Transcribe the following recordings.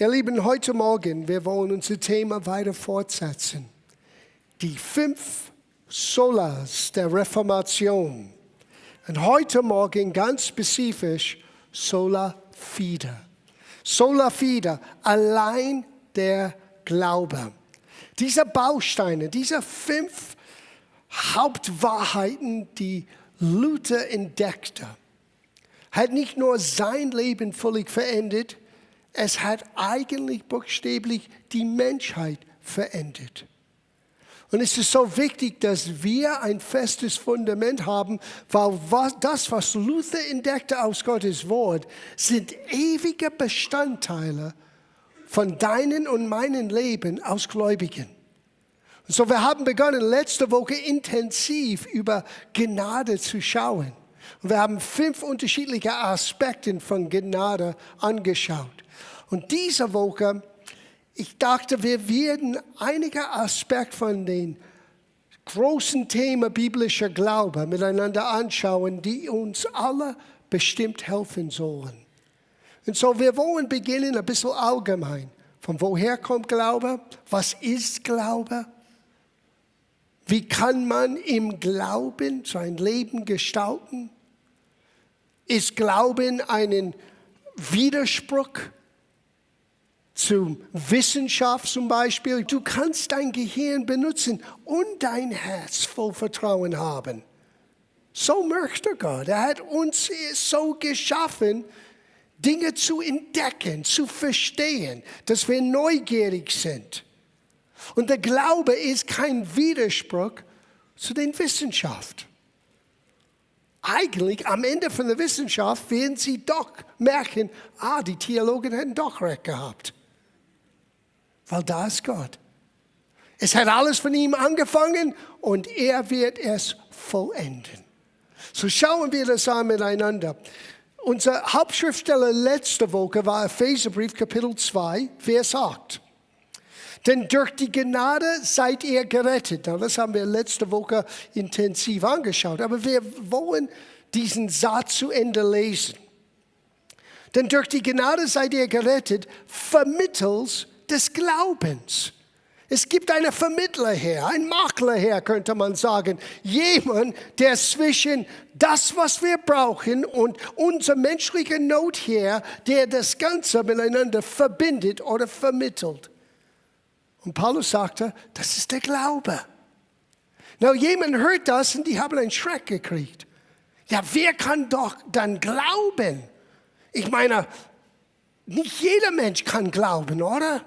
Ihr Lieben, heute Morgen, wir wollen unser Thema weiter fortsetzen. Die 5 Solas der Reformation. Und heute Morgen ganz spezifisch Sola Fide. Sola Fide, allein der Glaube. Diese Bausteine, diese 5 Hauptwahrheiten, die Luther entdeckte, hat nicht nur sein Leben völlig verändert, es hat eigentlich buchstäblich die Menschheit verändert. Und es ist so wichtig, dass wir ein festes Fundament haben, weil das, was Luther entdeckte aus Gottes Wort, sind ewige Bestandteile von deinem und meinem Leben als Gläubigen. Und so, wir haben begonnen, letzte Woche intensiv über Gnade zu schauen. Und wir haben 5 unterschiedliche Aspekte von Gnade angeschaut. Und diese Woche, ich dachte, wir werden einige Aspekte von den großen Themen biblischer Glaube miteinander anschauen, die uns alle bestimmt helfen sollen. Und so, wir wollen beginnen ein bisschen allgemein. Von woher kommt Glaube? Was ist Glaube? Wie kann man im Glauben sein Leben gestalten? Ist Glauben ein Widerspruch zur Wissenschaft zum Beispiel? Du kannst dein Gehirn benutzen und dein Herz voll Vertrauen haben. So möchte Gott. Er hat uns so geschaffen, Dinge zu entdecken, zu verstehen, dass wir neugierig sind. Und der Glaube ist kein Widerspruch zu der Wissenschaft. Eigentlich, am Ende von der Wissenschaft werden sie doch merken, die Theologen hätten doch recht gehabt. Weil da ist Gott. Es hat alles von ihm angefangen und er wird es vollenden. So schauen wir das an miteinander. Unser Hauptschriftsteller letzte Woche war Epheserbrief Kapitel 2, Vers 8. Denn durch die Gnade seid ihr gerettet. Das haben wir letzte Woche intensiv angeschaut. Aber wir wollen diesen Satz zu Ende lesen. Denn durch die Gnade seid ihr gerettet, vermittels des Glaubens. Es gibt einen Vermittler her, einen Makler her, könnte man sagen. Jemand, der zwischen das, was wir brauchen und unsere menschliche Not her, der das Ganze miteinander verbindet oder vermittelt. Und Paulus sagte, das ist der Glaube. Now, jemand hört das und die haben einen Schreck gekriegt. Ja, wer kann doch dann glauben? Ich meine, nicht jeder Mensch kann glauben, oder?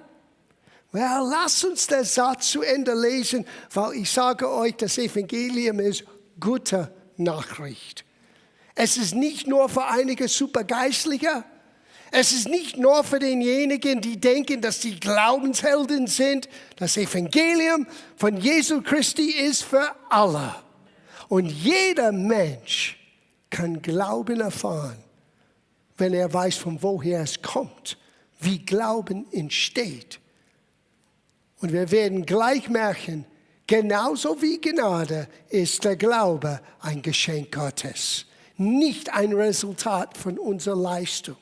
Well, lasst uns den Satz zu Ende lesen, weil ich sage euch, das Evangelium ist gute Nachricht. Es ist nicht nur für einige Supergeistliche. Es ist nicht nur für denjenigen, die denken, dass sie Glaubenshelden sind. Das Evangelium von Jesu Christi ist für alle. Und jeder Mensch kann Glauben erfahren, wenn er weiß, von woher es kommt, wie Glauben entsteht. Und wir werden gleich merken, genauso wie Gnade ist der Glaube ein Geschenk Gottes, nicht ein Resultat von unserer Leistung.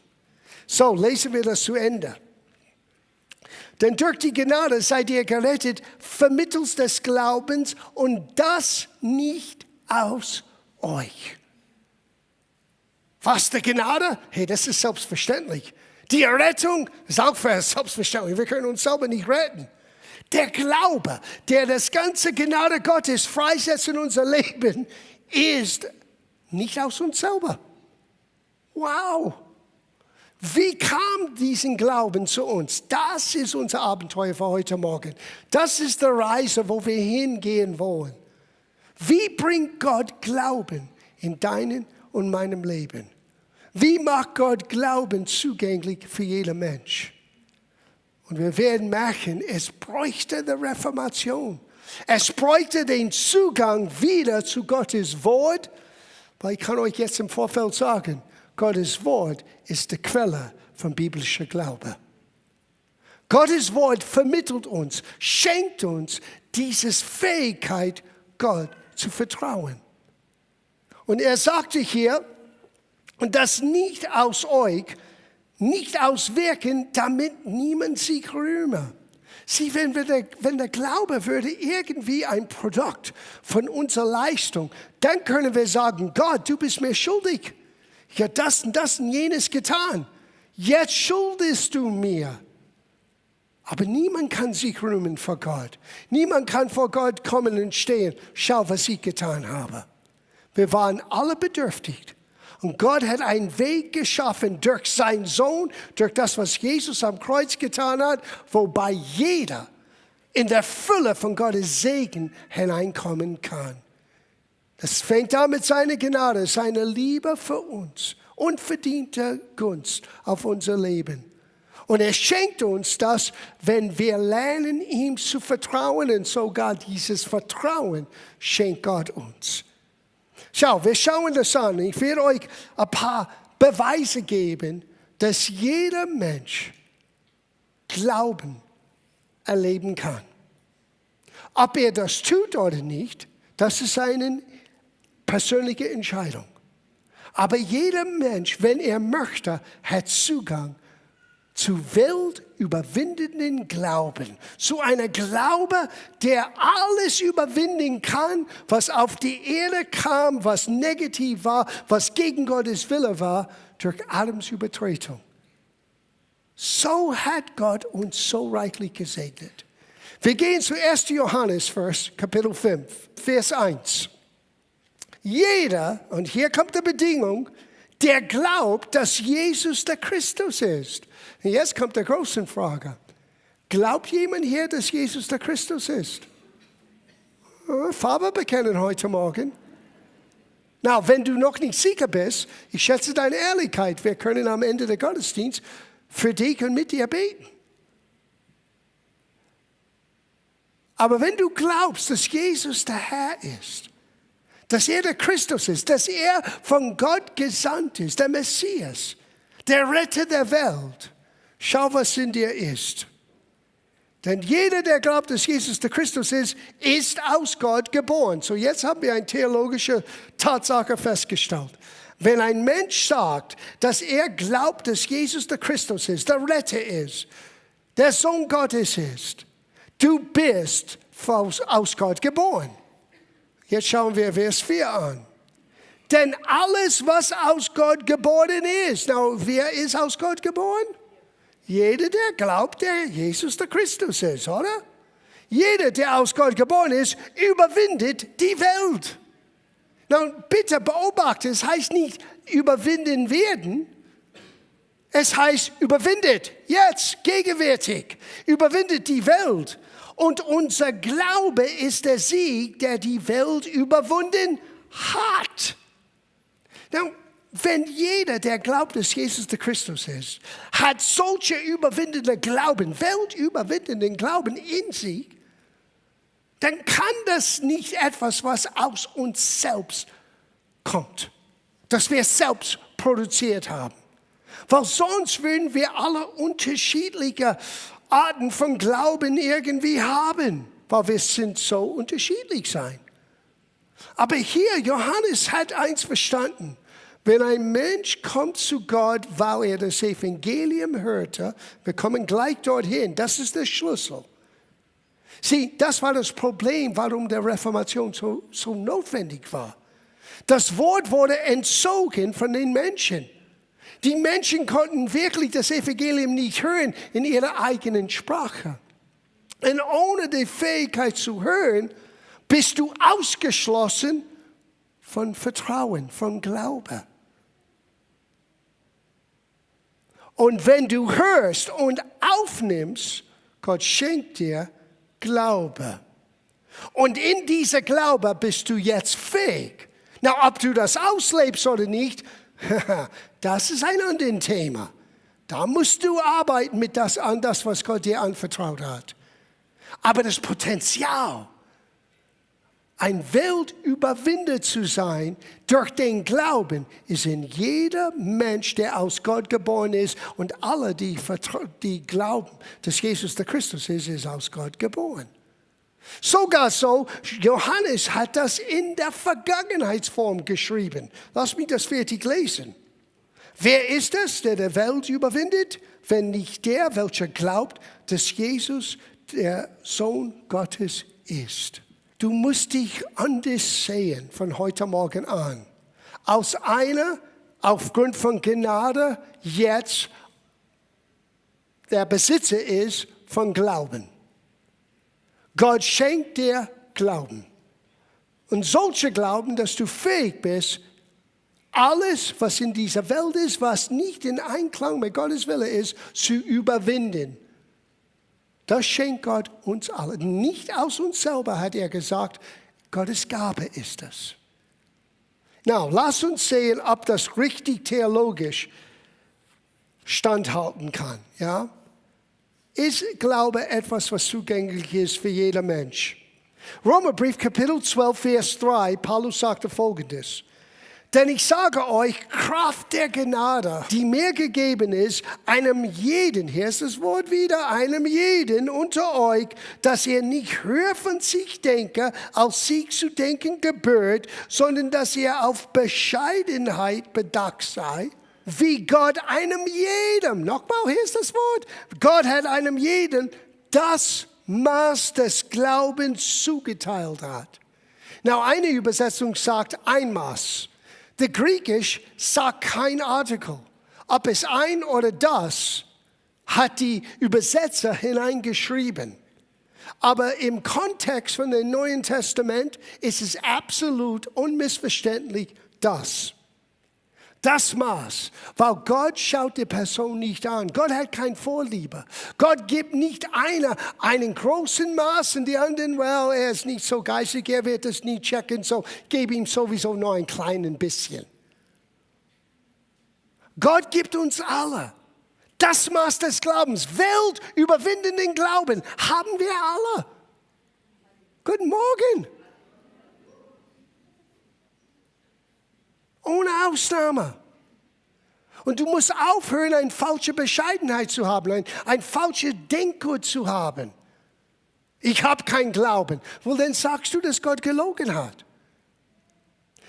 So, lesen wir das zu Ende. Denn durch die Gnade seid ihr gerettet, vermittels des Glaubens und das nicht aus euch. Was, der Gnade? Hey, das ist selbstverständlich. Die Errettung ist auch selbstverständlich. Wir können uns selber nicht retten. Der Glaube, der das ganze Gnade Gottes freisetzt in unser Leben, ist nicht aus uns selber. Wow! Wie kam diesen Glauben zu uns? Das ist unser Abenteuer für heute Morgen. Das ist die Reise, wo wir hingehen wollen. Wie bringt Gott Glauben in deinem und meinem Leben? Wie macht Gott Glauben zugänglich für jeden Mensch? Und wir werden merken, es bräuchte die Reformation. Es bräuchte den Zugang wieder zu Gottes Wort. Weil ich kann euch jetzt im Vorfeld sagen, Gottes Wort ist die Quelle von biblischer Glaube. Gottes Wort vermittelt uns, schenkt uns diese Fähigkeit, Gott zu vertrauen. Und er sagte hier, und das nicht aus euch, nicht auswirken, damit niemand sich rühme. Sieh, wenn der Glaube würde irgendwie ein Produkt von unserer Leistung, dann können wir sagen, Gott, du bist mir schuldig. Ich habe das und jenes getan. Jetzt schuldest du mir. Aber niemand kann sich rühmen vor Gott. Niemand kann vor Gott kommen und stehen. Schau, was ich getan habe. Wir waren alle bedürftig. Und Gott hat einen Weg geschaffen durch seinen Sohn, durch das, was Jesus am Kreuz getan hat, wobei jeder in der Fülle von Gottes Segen hineinkommen kann. Das fängt an mit seiner Gnade, seiner Liebe für uns, unverdiente Gunst auf unser Leben. Und er schenkt uns das, wenn wir lernen, ihm zu vertrauen. Und sogar dieses Vertrauen schenkt Gott uns. Schau, wir schauen das an. Ich werde euch ein paar Beweise geben, dass jeder Mensch Glauben erleben kann. Ob er das tut oder nicht, das ist eine persönliche Entscheidung. Aber jeder Mensch, wenn er möchte, hat Zugang zu weltüberwindenden Glauben. Zu einer Glaube, der alles überwinden kann, was auf die Erde kam, was negativ war, was gegen Gottes Wille war, durch Adams Übertretung. So hat Gott uns so reichlich gesegnet. Wir gehen zu 1. Johannes, Kapitel 5, Vers 1. Jeder, und hier kommt die Bedingung, der glaubt, dass Jesus der Christus ist. Und jetzt kommt die große Frage. Glaubt jemand hier, dass Jesus der Christus ist? Farbe bekennen heute Morgen. Na, wenn du noch nicht sicher bist, ich schätze deine Ehrlichkeit. Wir können am Ende des Gottesdienstes für dich und mit dir beten. Aber wenn du glaubst, dass Jesus der Herr ist, dass er der Christus ist, dass er von Gott gesandt ist, der Messias, der Retter der Welt, schau, was in dir ist. Denn jeder, der glaubt, dass Jesus der Christus ist, ist aus Gott geboren. So jetzt haben wir eine theologische Tatsache festgestellt. Wenn ein Mensch sagt, dass er glaubt, dass Jesus der Christus ist, der Retter ist, der Sohn Gottes ist, du bist aus Gott geboren. Jetzt schauen wir Vers 4 an. Denn alles, was aus Gott geboren ist, wer ist aus Gott geboren? Jeder, der glaubt, der Jesus der Christus ist, oder? Jeder, der aus Gott geboren ist, überwindet die Welt. Bitte beobachte, es heißt nicht überwinden werden, es heißt überwindet, jetzt, gegenwärtig, überwindet die Welt. Und unser Glaube ist der Sieg, der die Welt überwunden hat. Wenn jeder, der glaubt, dass Jesus der Christus ist, hat solche überwindende Glauben, weltüberwindenden Glauben in sich, dann kann das nicht etwas, was aus uns selbst kommt, das wir selbst produziert haben. Weil sonst würden wir alle unterschiedliche Arten von Glauben irgendwie haben, weil wir sind so unterschiedlich sein. Aber hier, Johannes hat eins verstanden. Wenn ein Mensch kommt zu Gott, weil er das Evangelium hörte, wir kommen gleich dorthin, das ist der Schlüssel. Sieh, das war das Problem, warum der Reformation so notwendig war. Das Wort wurde entzogen von den Menschen. Die Menschen konnten wirklich das Evangelium nicht hören in ihrer eigenen Sprache. Und ohne die Fähigkeit zu hören, bist du ausgeschlossen von Vertrauen, von Glaube. Und wenn du hörst und aufnimmst, Gott schenkt dir Glaube. Und in dieser Glaube bist du jetzt fähig. Ob du das auslebst oder nicht, das ist ein anderes Thema. Da musst du arbeiten mit das, was Gott dir anvertraut hat. Aber das Potenzial, ein Weltüberwinder zu sein durch den Glauben, ist in jeder Mensch, der aus Gott geboren ist. Und alle, die glauben, dass Jesus der Christus ist aus Gott geboren. Sogar so, Johannes hat das in der Vergangenheitsform geschrieben. Lass mich das fertig lesen. Wer ist es, der die Welt überwindet, wenn nicht der, welcher glaubt, dass Jesus der Sohn Gottes ist? Du musst dich anders sehen von heute Morgen an. Aus einer, aufgrund von Gnade, jetzt der Besitzer ist von Glauben. Gott schenkt dir Glauben. Und solche Glauben, dass du fähig bist, alles, was in dieser Welt ist, was nicht in Einklang mit Gottes Wille ist, zu überwinden. Das schenkt Gott uns alle. Nicht aus uns selber, hat er gesagt. Gottes Gabe ist das. Now, lass uns sehen, ob das richtig theologisch standhalten kann. Ja? Ist Glaube etwas, was zugänglich ist für jeder Mensch? Römerbrief, Kapitel 12, Vers 3, Paulus sagte Folgendes. Denn ich sage euch, Kraft der Gnade, die mir gegeben ist, einem jeden, hier ist das Wort wieder, einem jeden unter euch, dass er nicht höher von sich denke, als sich zu denken gebührt, sondern dass er auf Bescheidenheit bedacht sei, wie Gott einem jedem, nochmal, hier ist das Wort, Gott hat einem jeden das Maß des Glaubens zugeteilt hat. Now, eine Übersetzung sagt ein Maß. Der Griechisch sagt kein Artikel. Ob es ein oder das, hat die Übersetzer hineingeschrieben. Aber im Kontext von dem Neuen Testament ist es absolut unmissverständlich das. Das Maß, weil Gott schaut die Person nicht an. Gott hat keine Vorliebe. Gott gibt nicht einen großen Maß und die anderen, well, er ist nicht so geistig, er wird es nie checken, so gebe ihm sowieso nur ein kleines bisschen. Gott gibt uns alle das Maß des Glaubens, weltüberwindenden Glauben haben wir alle. Guten Morgen. Ohne Ausnahme. Und du musst aufhören, eine falsche Bescheidenheit zu haben, ein falsches Denkgut zu haben. Ich habe keinen Glauben. Well, dann sagst du, dass Gott gelogen hat.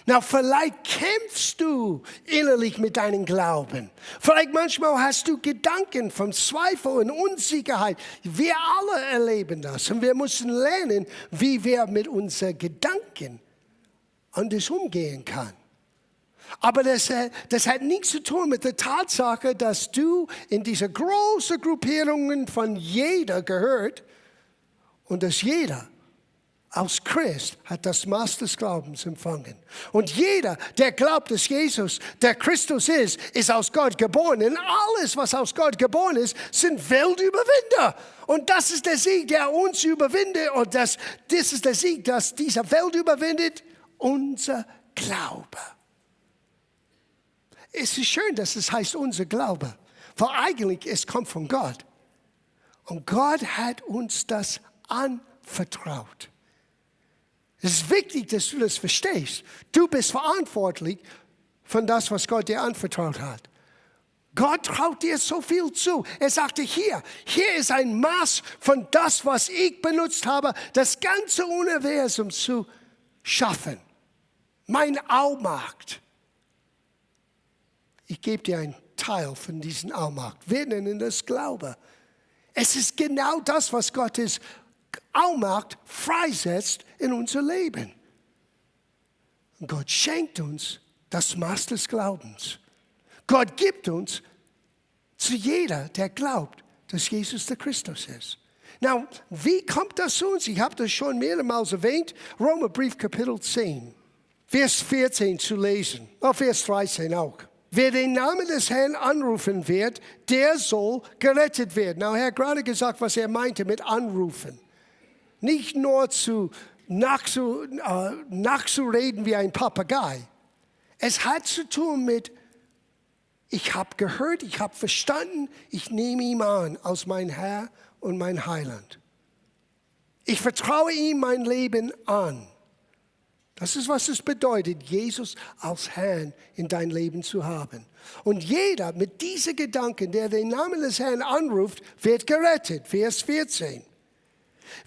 Na, vielleicht kämpfst du innerlich mit deinem Glauben. Vielleicht manchmal hast du Gedanken von Zweifel und Unsicherheit. Wir alle erleben das. Und wir müssen lernen, wie wir mit unseren Gedanken anders umgehen können. Aber das hat nichts zu tun mit der Tatsache, dass du in diese großen Gruppierungen von jeder gehört und dass jeder als Christ hat das Maß des Glaubens empfangen. Und jeder, der glaubt, dass Jesus der Christus ist aus Gott geboren. Und alles, was aus Gott geboren ist, sind Weltüberwinder. Und das ist der Sieg, der uns überwindet. Und das ist der Sieg, dass diese Welt überwindet, unser Glaube. Es ist schön, dass es heißt unser Glaube, weil eigentlich es kommt von Gott. Und Gott hat uns das anvertraut. Es ist wichtig, dass du das verstehst. Du bist verantwortlich für das, was Gott dir anvertraut hat. Gott traut dir so viel zu. Er sagte, hier ist ein Maß von das, was ich benutzt habe, das ganze Universum zu schaffen. Mein Allmacht. Ich gebe dir einen Teil von diesem Allmacht. Wir nennen das Glaube. Es ist genau das, was Gottes Allmacht freisetzt in unser Leben. Und Gott schenkt uns das Maß des Glaubens. Gott gibt uns zu jeder, der glaubt, dass Jesus der Christus ist. Now, wie kommt das zu uns? Ich habe das schon mehrmals erwähnt. Römerbrief Kapitel 10, Vers 14 zu lesen. Vers 13 auch. Wer den Namen des Herrn anrufen wird, der soll gerettet werden. Now, er hat gerade gesagt, was er meinte mit anrufen. Nicht nur nachzureden wie ein Papagei. Es hat zu tun mit, ich habe gehört, ich habe verstanden, ich nehme ihn an als mein Herr und mein Heiland. Ich vertraue ihm mein Leben an. Das ist, was es bedeutet, Jesus als Herrn in dein Leben zu haben. Und jeder mit diesen Gedanken, der den Namen des Herrn anruft, wird gerettet. Vers 14.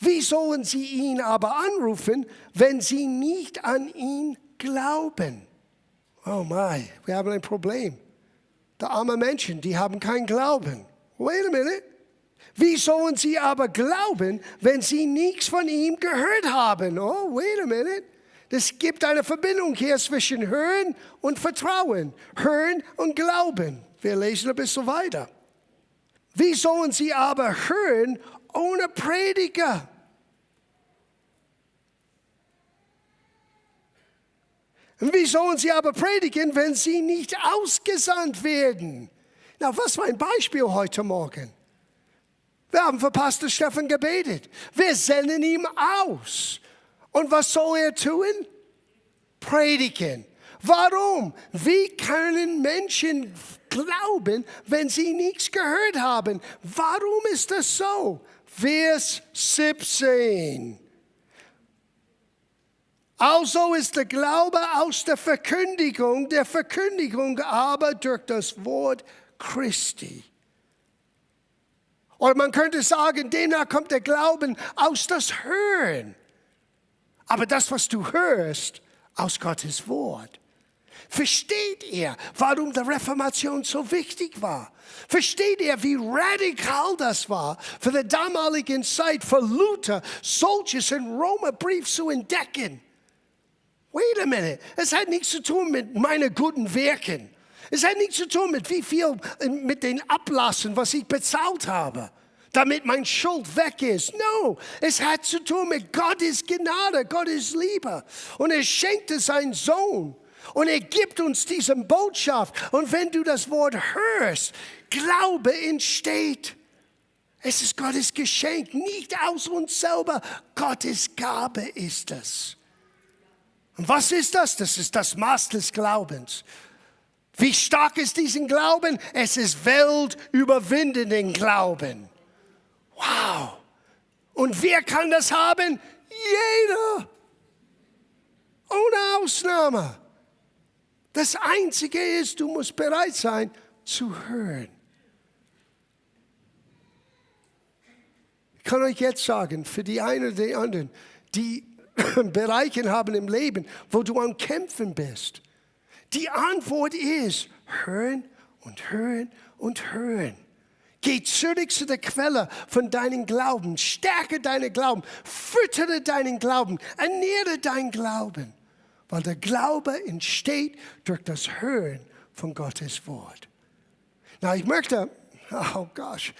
Wie sollen sie ihn aber anrufen, wenn sie nicht an ihn glauben? Oh mein, wir haben ein Problem. die armen Menschen, die haben keinen Glauben. Wait a minute. Wie sollen sie aber glauben, wenn sie nichts von ihm gehört haben? Oh, wait a minute. Es gibt eine Verbindung hier zwischen Hören und Vertrauen, Hören und Glauben. Wir lesen ein bisschen weiter. Wie sollen sie aber hören ohne Prediger? Und wie sollen sie aber predigen, wenn sie nicht ausgesandt werden? Na, was für ein Beispiel heute Morgen. Wir haben für Pastor Stefan gebetet. Wir senden ihn aus. Und was soll er tun? Predigen. Warum? Wie können Menschen glauben, wenn sie nichts gehört haben? Warum ist das so? Vers 17. Also ist der Glaube aus der Verkündigung aber durch das Wort Christi. Oder man könnte sagen, demnach kommt der Glauben aus das Hören. Aber das, was du hörst, aus Gottes Wort. Versteht ihr, warum die Reformation so wichtig war? Versteht ihr, wie radikal das war für die damalige Zeit, für Luther, solches im Römerbrief zu entdecken? Wait a minute, es hat nichts zu tun mit meinen guten Werken. Es hat nichts zu tun mit wie viel, mit den Ablassen, was ich bezahlt habe, damit mein Schuld weg ist. No, es hat zu tun mit Gottes Gnade, Gottes Liebe. Und er schenkte seinen Sohn. Und er gibt uns diese Botschaft. Und wenn du das Wort hörst, Glaube entsteht. Es ist Gottes Geschenk, nicht aus uns selber. Gottes Gabe ist es. Und was ist das? Das ist das Maß des Glaubens. Wie stark ist diesen Glauben? Es ist weltüberwindenden Glauben. Wow. Und wer kann das haben? Jeder. Ohne Ausnahme. Das Einzige ist, du musst bereit sein zu hören. Ich kann euch jetzt sagen, für die einen oder die anderen, die Bereiche haben im Leben, wo du am Kämpfen bist. Die Antwort ist, hören und hören und hören. Geh zurück zu der Quelle von deinem Glauben. Stärke deinen Glauben. Füttere deinen Glauben. Ernähre deinen Glauben. Weil der Glaube entsteht durch das Hören von Gottes Wort. Na, ich möchte, oh gosh,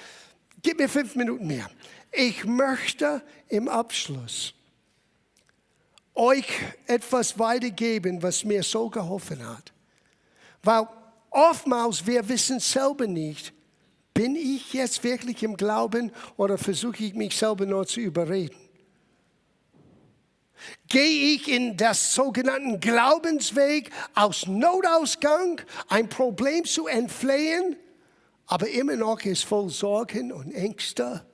gib mir 5 Minuten mehr. Ich möchte im Abschluss euch etwas weitergeben, was mir so geholfen hat. Weil oftmals, wir wissen selber nicht, bin ich jetzt wirklich im Glauben oder versuche ich mich selber nur zu überreden? Gehe ich in das sogenannten Glaubensweg aus Notausgang, ein Problem zu entfliehen, aber immer noch ist voll Sorgen und Ängste?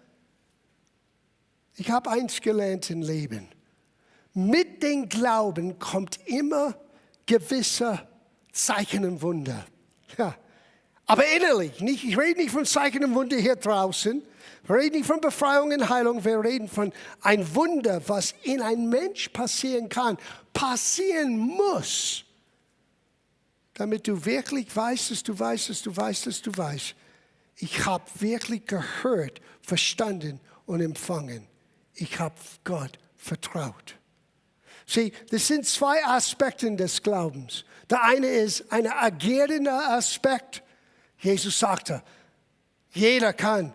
Ich habe eins gelernt im Leben. Mit dem Glauben kommt immer gewisse Zeichen und Wunder. Ja. Aber innerlich, nicht, ich rede nicht von Zeichen und Wunder hier draußen. Wir reden nicht von Befreiung und Heilung. Wir reden von ein Wunder, was in einem Mensch passieren kann, passieren muss. Damit du wirklich weißt, dass du weißt, dass du weißt, dass du weißt. Ich habe wirklich gehört, verstanden und empfangen. Ich habe Gott vertraut. Sieh, das sind 2 Aspekte des Glaubens. Der eine ist ein agierender Aspekt. Jesus sagte, jeder kann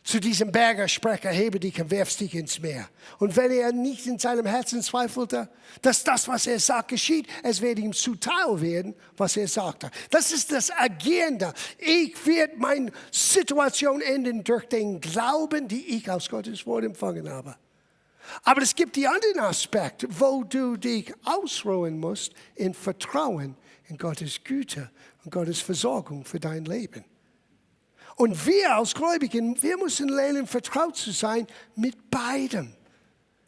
zu diesem Berger sprechen, hebe dich und werf dich ins Meer. Und wenn er nicht in seinem Herzen zweifelte, dass das, was er sagt, geschieht, es wird ihm zuteil werden, was er sagte. Das ist das Agierende. Ich werde meine Situation ändern durch den Glauben, die ich aus Gottes Wort empfangen habe. Aber es gibt die anderen Aspekte, wo du dich ausruhen musst in Vertrauen in Gottes Güte und Gottes Versorgung für dein Leben. Und wir als Gläubigen, wir müssen lernen, vertraut zu sein mit beidem.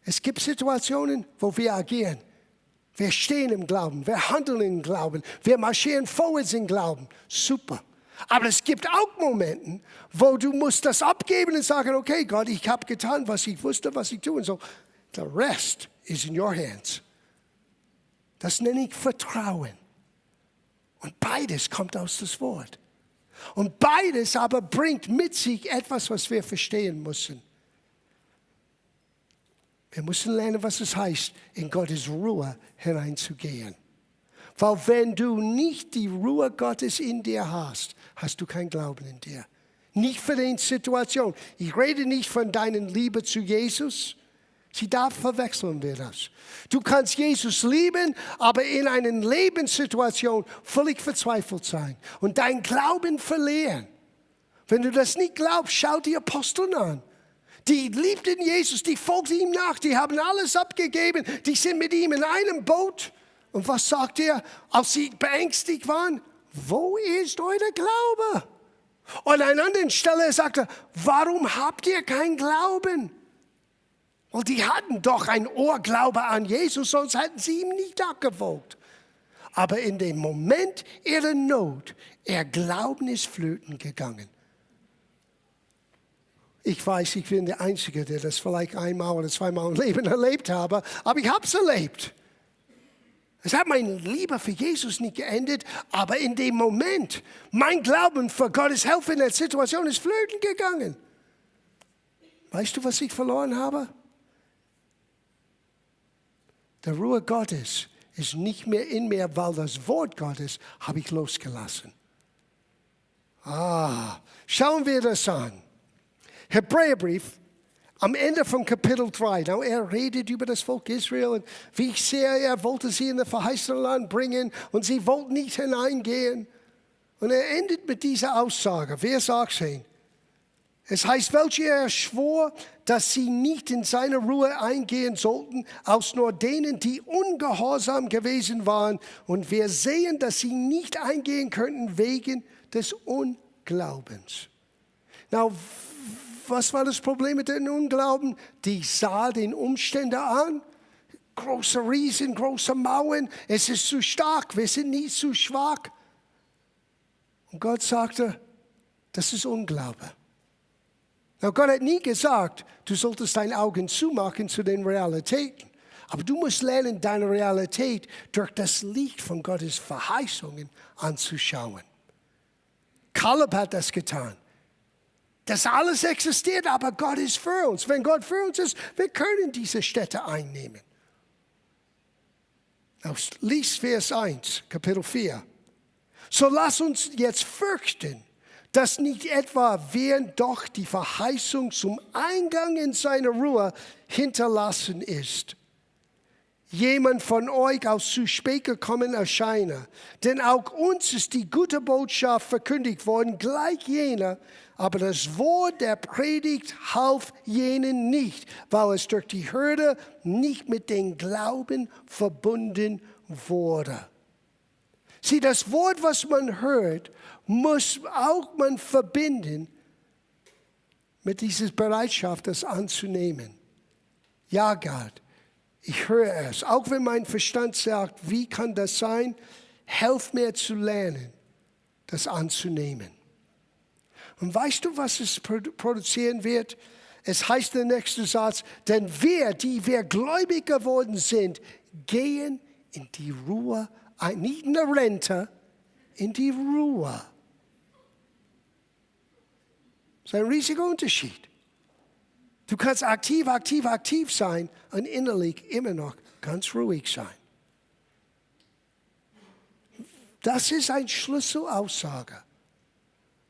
Es gibt Situationen, wo wir agieren. Wir stehen im Glauben, wir handeln im Glauben, wir marschieren vorwärts im Glauben. Super. Aber es gibt auch Momente, wo du musst das abgeben und sagen, okay Gott, ich habe getan, was ich wusste, was ich tun soll. The rest is in your hands. Das nenne ich Vertrauen. Und beides kommt aus das Wort. Und beides aber bringt mit sich etwas, was wir verstehen müssen. Wir müssen lernen, was es heißt, in Gottes Ruhe hineinzugehen. Weil wenn du nicht die Ruhe Gottes in dir hast, hast du keinen Glauben in dir. Nicht für die Situation. Ich rede nicht von deiner Liebe zu Jesus. Da verwechseln wir das. Du kannst Jesus lieben, aber in einer Lebenssituation völlig verzweifelt sein und deinen Glauben verlieren. Wenn du das nicht glaubst, schau die Apostel an. Die liebten Jesus, die folgten ihm nach, die haben alles abgegeben, die sind mit ihm in einem Boot. Und was sagt er, als sie beängstigt waren? Wo ist euer Glaube? Und an einer anderen Stelle sagt er, warum habt ihr keinen Glauben? Weil die hatten doch ein Ohrglaube an Jesus, sonst hätten sie ihm nicht nachgefolgt. Aber in dem Moment ihrer Not, ihr Glauben ist flöten gegangen. Ich weiß, ich bin der Einzige, der das vielleicht einmal oder zweimal im Leben erlebt habe, aber ich habe es erlebt. Es hat meine Liebe für Jesus nicht geendet, aber in dem Moment, mein Glauben für Gottes Hilfe in der Situation ist flöten gegangen. Weißt du, was ich verloren habe? Der Ruhe Gottes ist nicht mehr in mir, weil das Wort Gottes habe ich losgelassen. Schauen wir das an. Hebräerbrief, am Ende von Kapitel 3, er redet über das Volk Israel und wie ich sehe, er wollte sie in das verheißene Land bringen und sie wollten nicht hineingehen. Und er endet mit dieser Aussage, Vers 18. Es heißt, welche er schwor, dass sie nicht in seine Ruhe eingehen sollten, aus nur denen, die ungehorsam gewesen waren. Und wir sehen, dass sie nicht eingehen könnten wegen des Unglaubens. Was war das Problem mit dem Unglauben? Die sah den Umständen an. Große Riesen, große Mauern. Es ist zu stark, wir sind nicht zu schwach. Und Gott sagte, das ist Unglaube. Gott hat nie gesagt, du solltest deine Augen zumachen zu den Realitäten. Aber du musst lernen, deine Realität durch das Licht von Gottes Verheißungen anzuschauen. Kaleb hat das getan. Das alles existiert, aber Gott ist für uns. Wenn Gott für uns ist, wir können diese Städte einnehmen. Lies Vers 1, Kapitel 4. So lass uns jetzt fürchten, dass nicht etwa während doch die Verheißung zum Eingang in seine Ruhe hinterlassen ist, jemand von euch aus zu spät gekommen erscheine. Denn auch uns ist die gute Botschaft verkündigt worden, gleich jener, aber das Wort der Predigt half jenen nicht, weil es durch die Hürde nicht mit dem Glauben verbunden wurde. Sieh, das Wort, was man hört, muss auch man verbinden mit dieser Bereitschaft, das anzunehmen. Ja, Gott, ich höre es. Auch wenn mein Verstand sagt, wie kann das sein? Helf mir zu lernen, das anzunehmen. Und weißt du, was es produzieren wird? Es heißt der nächste Satz, denn wir, die wir gläubig geworden sind, gehen in die Ruhe, nicht in der Rente, in die Ruhe. Das ist ein riesiger Unterschied. Du kannst aktiv sein und innerlich immer noch ganz ruhig sein. Das ist eine Schlüsselaussage.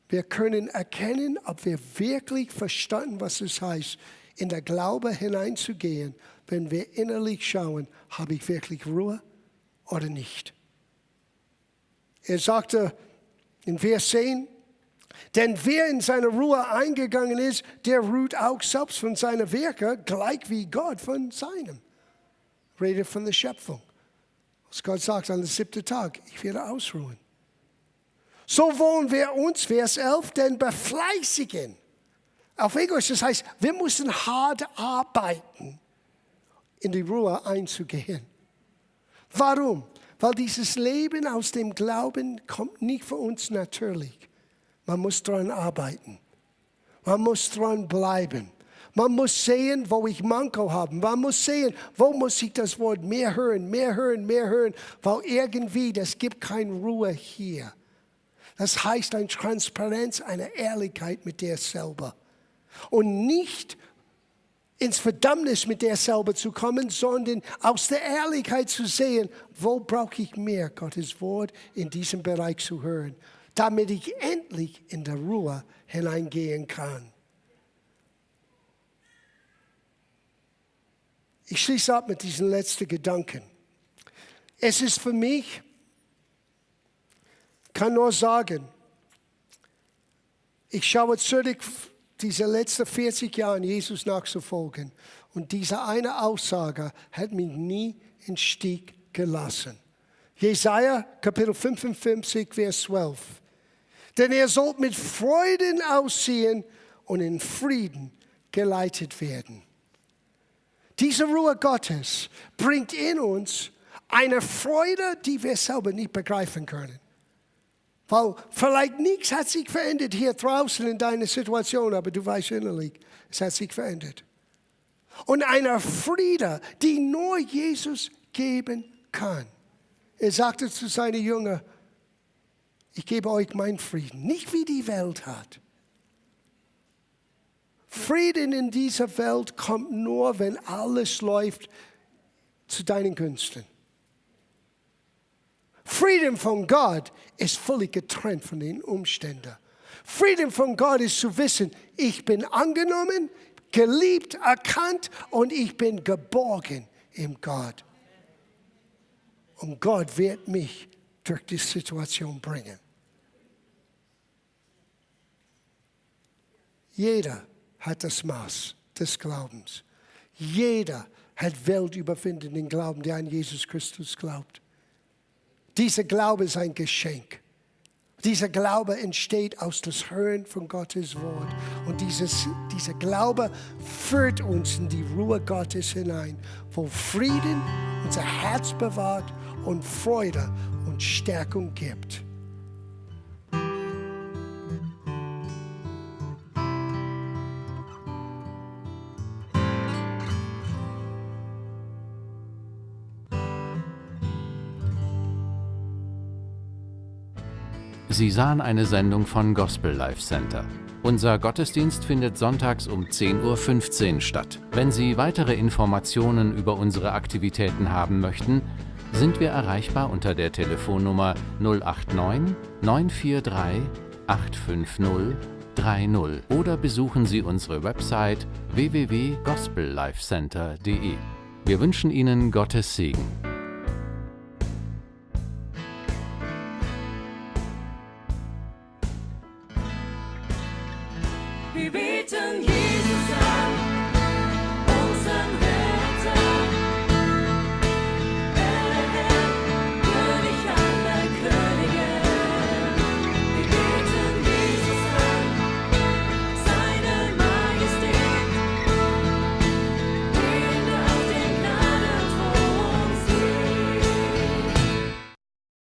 Wir können erkennen, ob wir wirklich verstanden, was es heißt, in der Glaube hineinzugehen, wenn wir innerlich schauen, habe ich wirklich Ruhe oder nicht. Er sagte in Vers 10, denn wer in seine Ruhe eingegangen ist, der ruht auch selbst von seinen Werken, gleich wie Gott von seinem. Redet von der Schöpfung. Was Gott sagt an dem 7. Tag, ich werde ausruhen. So wollen wir uns, Vers 11, denn befleißigen. Auf Englisch, das heißt, wir müssen hart arbeiten, in die Ruhe einzugehen. Warum? Weil dieses Leben aus dem Glauben kommt nicht für uns natürlich. Man muss daran arbeiten. Man muss dran bleiben. Man muss sehen, wo ich Manko habe. Man muss sehen, wo muss ich das Wort mehr hören, weil irgendwie, das gibt keine Ruhe hier. Das heißt eine Transparenz, eine Ehrlichkeit mit dir selber. Und nicht ins Verdammnis mit dir selber zu kommen, sondern aus der Ehrlichkeit zu sehen, wo brauche ich mehr Gottes Wort in diesem Bereich zu hören, damit ich endlich in der Ruhe hineingehen kann. Ich schließe ab mit diesen letzten Gedanken. Es ist für mich, kann nur sagen, ich schaue zurück diese letzten 40 Jahre Jesus nachzufolgen und diese eine Aussage hat mich nie im Stich gelassen. Jesaja, Kapitel 55, Vers 12. Denn ihr sollt mit Freuden ausziehen und in Frieden geleitet werden. Diese Ruhe Gottes bringt in uns eine Freude, die wir selber nicht begreifen können. Weil vielleicht nichts hat sich verändert hier draußen in deiner Situation, aber du weißt innerlich, es hat sich verändert. Und eine Friede, die nur Jesus geben kann. Er sagte zu seinen Jüngern, ich gebe euch meinen Frieden, nicht wie die Welt hat. Frieden in dieser Welt kommt nur, wenn alles läuft zu deinen Gunsten. Frieden von Gott ist völlig getrennt von den Umständen. Frieden von Gott ist zu wissen, ich bin angenommen, geliebt, erkannt und ich bin geborgen in Gott. Und Gott wird mich durch die Situation bringen. Jeder hat das Maß des Glaubens. Jeder hat weltüberwindenden Glauben, der an Jesus Christus glaubt. Dieser Glaube ist ein Geschenk. Dieser Glaube entsteht aus dem Hören von Gottes Wort. Und dieser Glaube führt uns in die Ruhe Gottes hinein, wo Frieden unser Herz bewahrt und Freude und Stärkung gibt. Sie sahen eine Sendung von Gospel Life Center. Unser Gottesdienst findet sonntags um 10:15 Uhr statt. Wenn Sie weitere Informationen über unsere Aktivitäten haben möchten, sind wir erreichbar unter der Telefonnummer 089 943 850 30 oder besuchen Sie unsere Website www.gospellifecenter.de. Wir wünschen Ihnen Gottes Segen. Wir beten